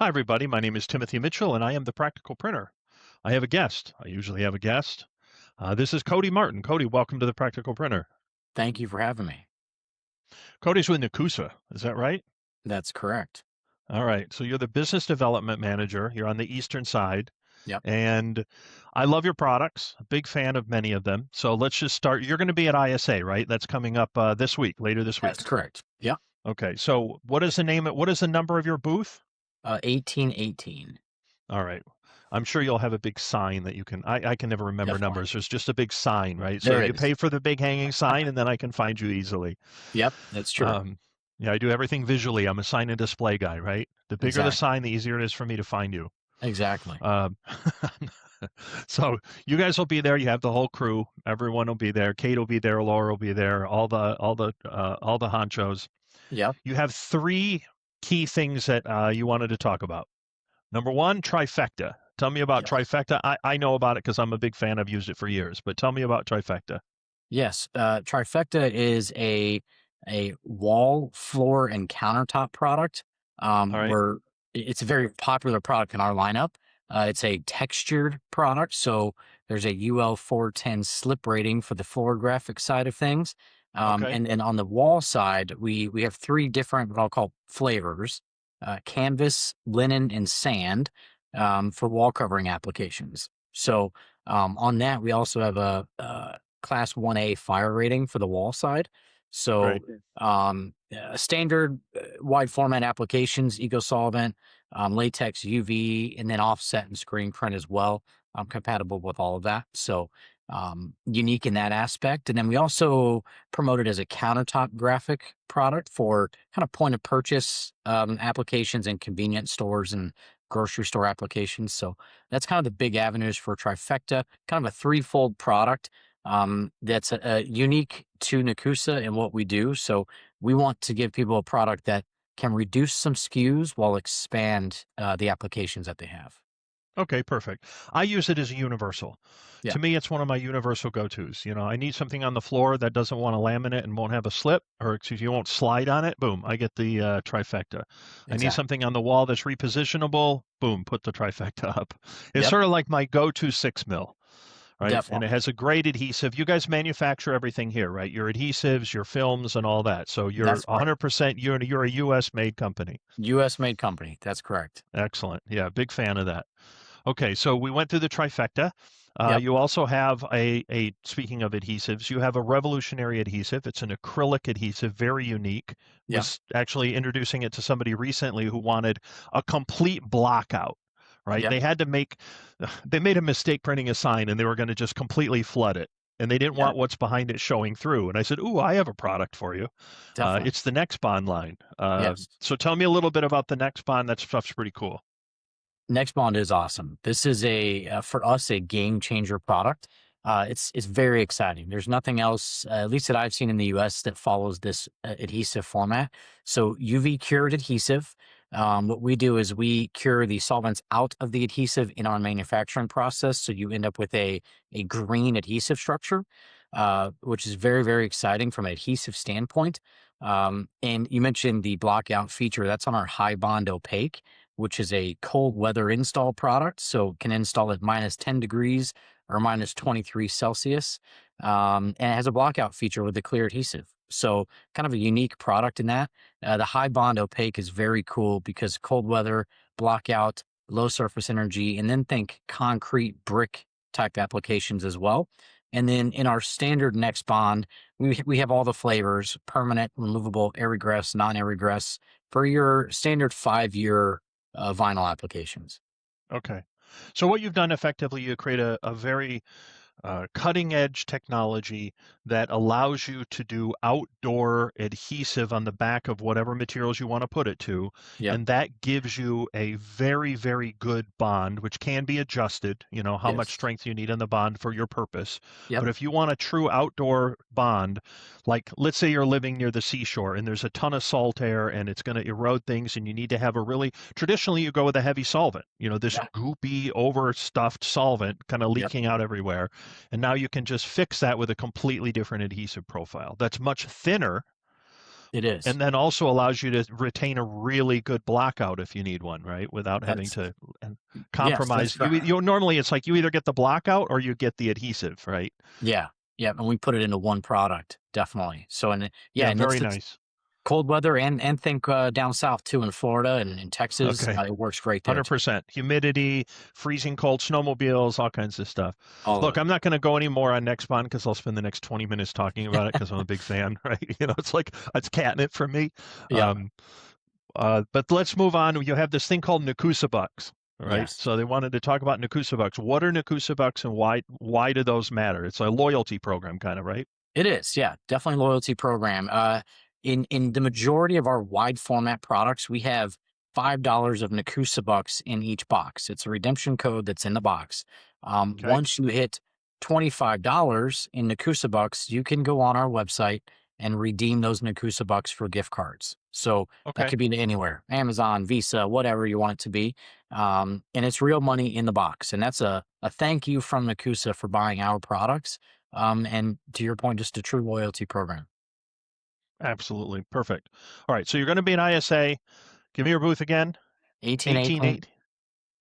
Hi, everybody. My name is Timothy Mitchell, and I am the Practical Printer. I have a guest. I usually have a guest. This is Cody Martin. Cody, welcome to the Practical Printer. Thank you for having me. Cody's with Nekoosa. Is that right? That's correct. All right. So you're the business development manager. You're on the eastern side, Yep, and I love your products. A big fan of many of them. So let's just start. You're going to be at ISA, right? That's coming up this week, later this week. that's correct. Yep. Okay. So what is the name? What is the number of your booth? 1818. All right. I'm sure you'll have a big sign that you can. I can never remember Definitely. numbers. There's just a big sign, right? So There you is. pay for the big hanging sign, and then I can find you easily. Yep, that's true. Um, yeah, I do everything visually. I'm a sign and display guy, right? The bigger the Exactly. sign, the easier it is for me to find you. Exactly. Um, so you guys will be there. You have the whole crew. Everyone will be there. Kate will be there. Laura will be there. All the honchos. Yep. You have three key things that you wanted to talk about. Number one, Trifecta. Tell me about Yes. Trifecta. I know about it because I'm a big fan. I've used it for years. But tell me about Trifecta. Yes. Trifecta is a wall, floor, and countertop product. All right. Where it's a very popular product in our lineup. It's a textured product, so there's a UL 410 slip rating for the floor graphic side of things. Okay. And on the wall side, we have three different what I'll call flavors: canvas, linen, and sand for wall covering applications. So on that, we also have a class 1A fire rating for the wall side. So Right. standard wide format applications, eco solvent, latex, UV, and then offset and screen print as well. I'm compatible with all of that. So unique in that aspect. And then we also promote it as a countertop graphic product for kind of point of purchase applications in convenience stores and grocery store applications. So that's kind of the big avenues for Trifecta, kind of a threefold product that's unique to Nekoosa and what we do. So we want to give people a product that can reduce some SKUs while expand the applications that they have. Okay, perfect. I use it as a universal. Yeah, To me, it's one of my universal go-tos. I need something on the floor that doesn't want to laminate and won't have a slip, or excuse me, won't slide on it. Boom, I get the Trifecta. I need exactly. something on the wall that's repositionable. Boom, put the Trifecta up. It's Yep, sort of like my go-to 6 mil, right? And it definitely. has a great adhesive. You guys manufacture everything here, right? Your adhesives, your films, and all that. So you're That's correct. 100%. You're a U.S. made company. US made company. That's correct. Excellent. Yeah, big fan of that. Okay, so we went through the trifecta. Yep. You also have speaking of adhesives, you have a revolutionary adhesive. It's an acrylic adhesive, very unique. Yep. Was actually introducing it to somebody recently who wanted a complete blockout, right? Yep. They made a mistake printing a sign and they were going to just completely flood it. And they didn't Yep. want what's behind it showing through. And I said, "Ooh, I have a product for you. Definitely. It's the NextBond line. Yes. So tell me a little bit about the NextBond. That stuff's pretty cool." NextBond is awesome. This is a for us a game changer product. It's very exciting. There's nothing else, at least that I've seen in the U.S., that follows this adhesive format. So UV cured adhesive. What we do is we cure the solvents out of the adhesive in our manufacturing process. So you end up with a green adhesive structure, which is very exciting from an adhesive standpoint. And you mentioned the blockout feature. That's on our high bond opaque, which is a cold weather install product. So can install at minus 10 degrees or minus 23 Celsius. And it has a blockout feature with the clear adhesive. So kind of a unique product in that. The high bond opaque is very cool because cold weather, blockout, low surface energy, and then think concrete brick type applications as well. And then in our standard Next Bond, we have all the flavors: permanent, removable, air regress, non-air regress for your standard 5 year vinyl applications. Okay. So what you've done effectively, you create a very cutting edge technology that allows you to do outdoor adhesive on the back of whatever materials you want to put it to. Yep. And that gives you a very good bond, which can be adjusted, how much Yes. strength you need on the bond for your purpose. Yep. But if you want a true outdoor bond, like let's say you're living near the seashore and there's a ton of salt air and it's going to erode things and you need to have traditionally you go with a heavy solvent, this Yep. goopy, overstuffed solvent kind of Yep. leaking out everywhere. And now you can just fix that with a completely different adhesive profile that's much thinner, It is. and then also allows you to retain a really good blockout if you need one, right? Without having That's to yes, that's compromise. correct. You normally it's like you either get the blockout or you get the adhesive, right? Yeah. Yeah, and we put it into one product, definitely. So, and yeah, Yeah, and very it's nice. cold weather and think down south too in Florida and in Texas. Okay. It works great there too. 100%. Humidity, freezing cold snowmobiles, all kinds of stuff. All of Look, it. I'm not going to go any more on NextBond because I'll spend the next 20 minutes talking about it because I'm a big fan, right? It's like it's catnip for me. Yeah. Um, but let's move on. You have this thing called Nekoosa bucks, right? Yes. So they wanted to talk about Nekoosa bucks. What are Nekoosa bucks and why do those matter? It's a loyalty program, kind of, right? It is, yeah, definitely loyalty program. In the majority of our wide format products, we have $5 of Nekoosa bucks in each box. It's a redemption code that's in the box. Okay. Once you hit $25 in Nekoosa bucks, you can go on our website and redeem those Nekoosa bucks for gift cards. So that Okay. could be to anywhere, Amazon, Visa, whatever you want it to be. And it's real money in the box. And that's a thank you from Nekoosa for buying our products. And to your point, just a true loyalty program. Absolutely. Perfect. All right. So you're going to be in ISA. Give me your booth again. 1818.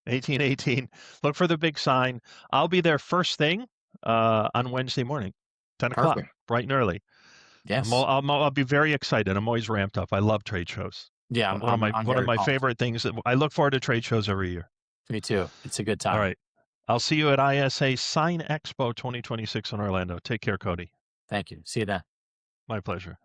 1818. 1818. Look for the big sign. I'll be there first thing on Wednesday morning, 10 o'clock, Perfect. bright and early. Yes. I'll be very excited. I'm always ramped up. I love trade shows. Yeah, One of my I'm one of very my pumped. favorite things. I look forward to trade shows every year. Me too. It's a good All time. right. I'll see you at ISA Sign Expo 2026 in Orlando. Take care, Cody. Thank you. See you then. My pleasure.